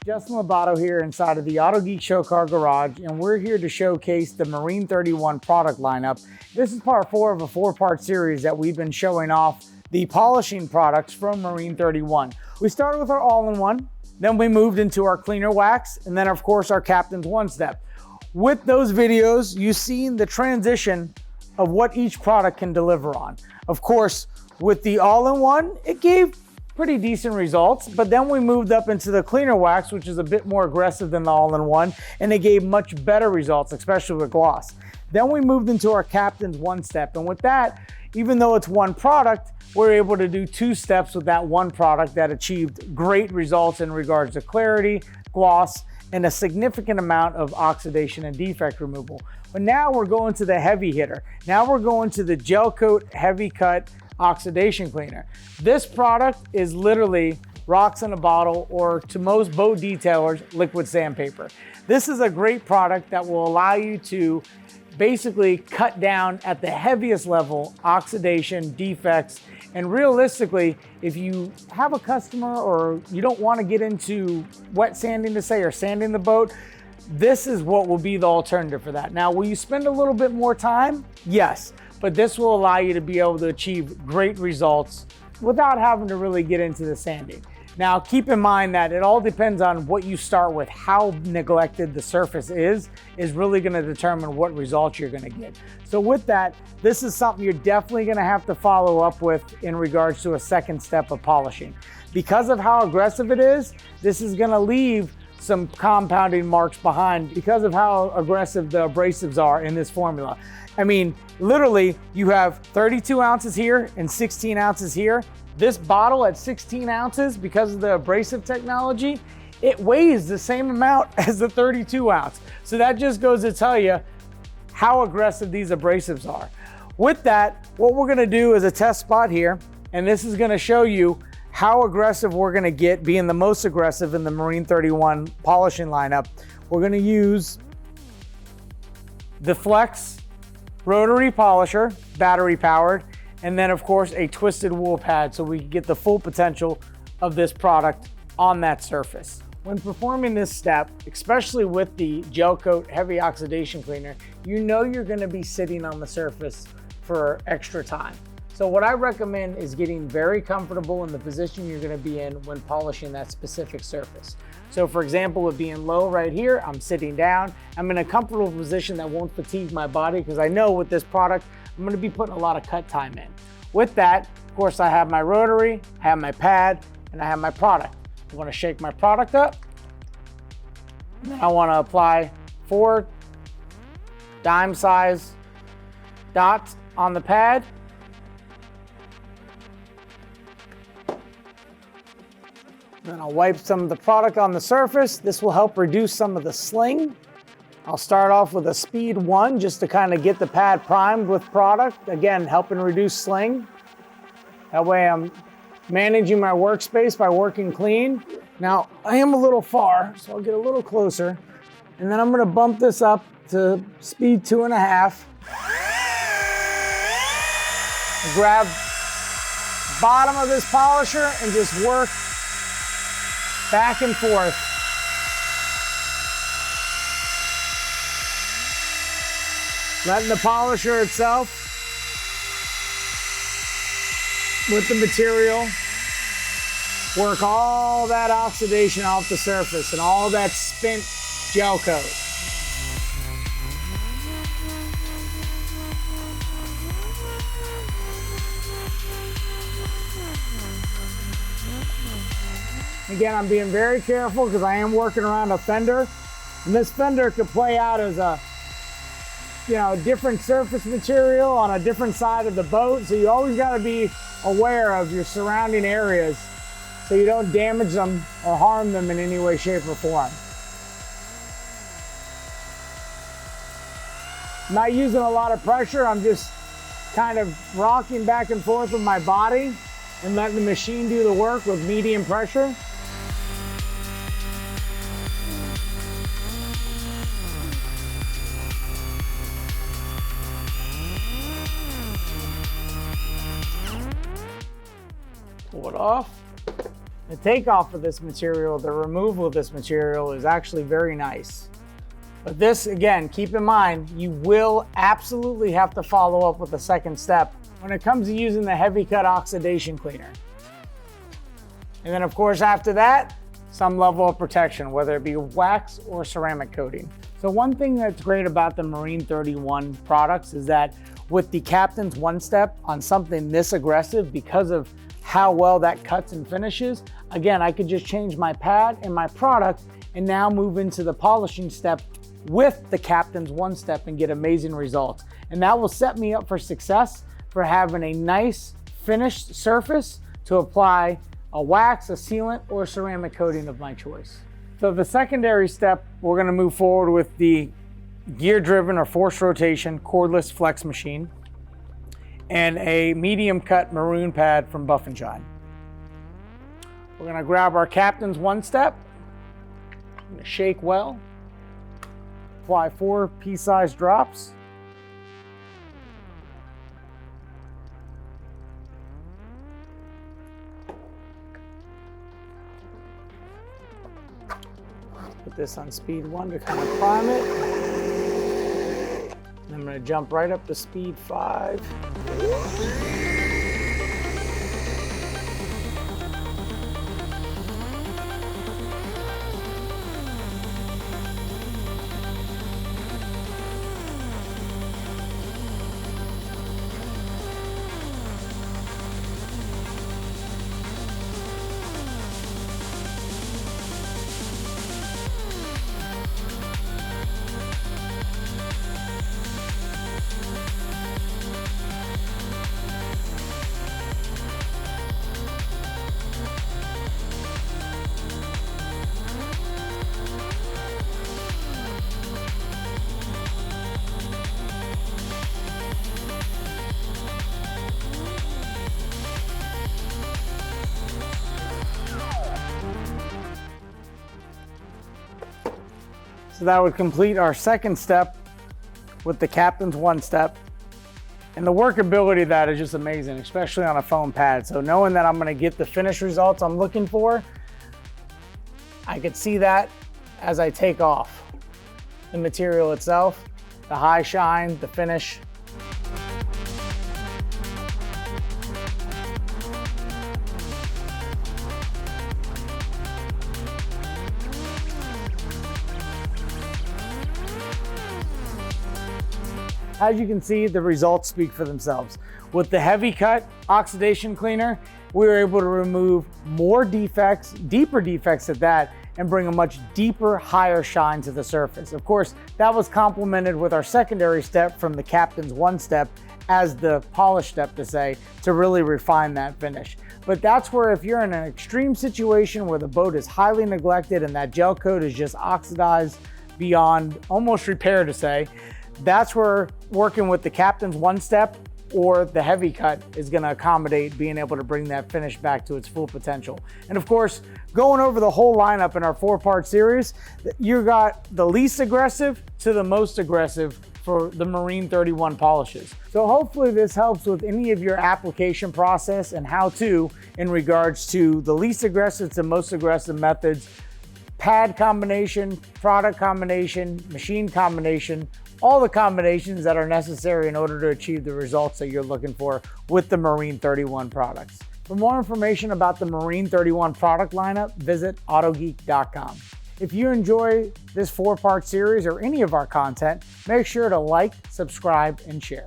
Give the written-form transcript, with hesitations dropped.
Justin Labato here inside of the Autogeek Show Car Garage, and we're here to showcase the Marine 31 product lineup. This is part 4 of a 4-part series that we've been showing off the polishing products from Marine 31. We started with our all-in-one, then we moved into our cleaner wax, and then of course our Captain's One-Step. With those videos, you've seen the transition of what each product can deliver on. Of course, with the all-in-one, it gave pretty decent results, but then we moved up into the cleaner wax, which is a bit more aggressive than the all-in-one, and it gave much better results, especially with gloss. Then we moved into our Captain's One-Step, and with that, even though it's one product, we're able to do 2 steps with that one product that achieved great results in regards to clarity, gloss, and a significant amount of oxidation and defect removal. But now we're going to the heavy hitter. Now we're going to the gel coat heavy cut oxidation cleaner. This product is literally rocks in a bottle, or to most boat detailers, liquid sandpaper. This is a great product that will allow you to basically cut down at the heaviest level oxidation, defects, and realistically, if you have a customer or you don't want to get into wet sanding to say, or sanding the boat, this is what will be the alternative for that. Now, will you spend a little bit more time? Yes, but this will allow you to be able to achieve great results without having to really get into the sanding. Now, keep in mind that it all depends on what you start with. How neglected the surface is really going to determine what results you're going to get. So with that, this is something you're definitely going to have to follow up with in regards to a second step of polishing. Because of how aggressive it is, this is going to leave some compounding marks behind because of how aggressive the abrasives are in this formula. I mean, literally, you have 32 ounces here and 16 ounces here. This bottle at 16 ounces, because of the abrasive technology, it weighs the same amount as the 32 ounce. So that just goes to tell you how aggressive these abrasives are. With that, what we're gonna do is a test spot here, and this is gonna show you how aggressive we're gonna get, being the most aggressive in the Marine 31 polishing lineup. We're gonna use the Flex rotary polisher, battery powered, and then of course a twisted wool pad so we can get the full potential of this product on that surface. When performing this step, especially with the gel coat heavy oxidation cleaner, you know you're gonna be sitting on the surface for extra time. So what I recommend is getting very comfortable in the position you're gonna be in when polishing that specific surface. So for example, with being low right here, I'm sitting down. I'm in a comfortable position that won't fatigue my body, because I know with this product, I'm gonna be putting a lot of cut time in. With that, of course, I have my rotary, I have my pad, and I have my product. I wanna shake my product up, and then I wanna apply 4 dime size dots on the pad. Then I'll wipe some of the product on the surface. This will help reduce some of the sling. I'll start off with a speed 1 just to kind of get the pad primed with product. Again, helping reduce sling. That way I'm managing my workspace by working clean. Now, I am a little far, so I'll get a little closer. And then I'm gonna bump this up to speed 2.5. Grab the bottom of this polisher and just work back and forth. Letting the polisher itself with the material work all that oxidation off the surface and all that spent gel coat. Again, I'm being very careful because I am working around a fender, and this fender could play out as a different surface material on a different side of the boat. So you always got to be aware of your surrounding areas so you don't damage them or harm them in any way, shape, or form. I'm not using a lot of pressure. I'm just kind of rocking back and forth with my body and letting the machine do the work with medium pressure. Pull it off. The takeoff of this material, the removal of this material is actually very nice. But this, again, keep in mind, you will absolutely have to follow up with a second step when it comes to using the heavy cut oxidation cleaner. And then of course after that, some level of protection, whether it be wax or ceramic coating. So one thing that's great about the Marine 31 products is that with the Captain's One Step on something this aggressive, because of how well that cuts and finishes, again, I could just change my pad and my product and now move into the polishing step with the Captain's One Step and get amazing results. And that will set me up for success for having a nice finished surface to apply a wax, a sealant, or ceramic coating of my choice. So the secondary step, we're gonna move forward with the gear-driven or forced rotation cordless flex machine and a medium cut maroon pad from Buff and Shine. We're gonna grab our Captain's One Step, I'm gonna shake well, apply 4 pea-sized drops. Put this on speed 1 to kind of prime it. And I'm going to jump right up to speed 5. So that would complete our second step with the Captain's One Step. And the workability of that is just amazing, especially on a foam pad. So knowing that I'm gonna get the finished results I'm looking for, I could see that as I take off the material itself, the high shine, the finish. As you can see, the results speak for themselves. With the heavy cut oxidation cleaner, we were able to remove more defects, deeper defects at that, and bring a much deeper, higher shine to the surface. Of course, that was complemented with our secondary step from the Captain's One Step as the polish step to really refine that finish. But that's where if you're in an extreme situation where the boat is highly neglected and that gel coat is just oxidized beyond almost repair that's where working with the Captain's One Step or the heavy cut is going to accommodate being able to bring that finish back to its full potential. And of course, going over the whole lineup in our 4-part series, you got the least aggressive to the most aggressive for the Marine 31 polishes. So hopefully this helps with any of your application process and how to in regards to the least aggressive to most aggressive methods, pad combination, product combination, machine combination, all the combinations that are necessary in order to achieve the results that you're looking for with the Marine 31 products. For more information about the Marine 31 product lineup, visit Autogeek.com. If you enjoy this 4-part series or any of our content, make sure to like, subscribe, and share.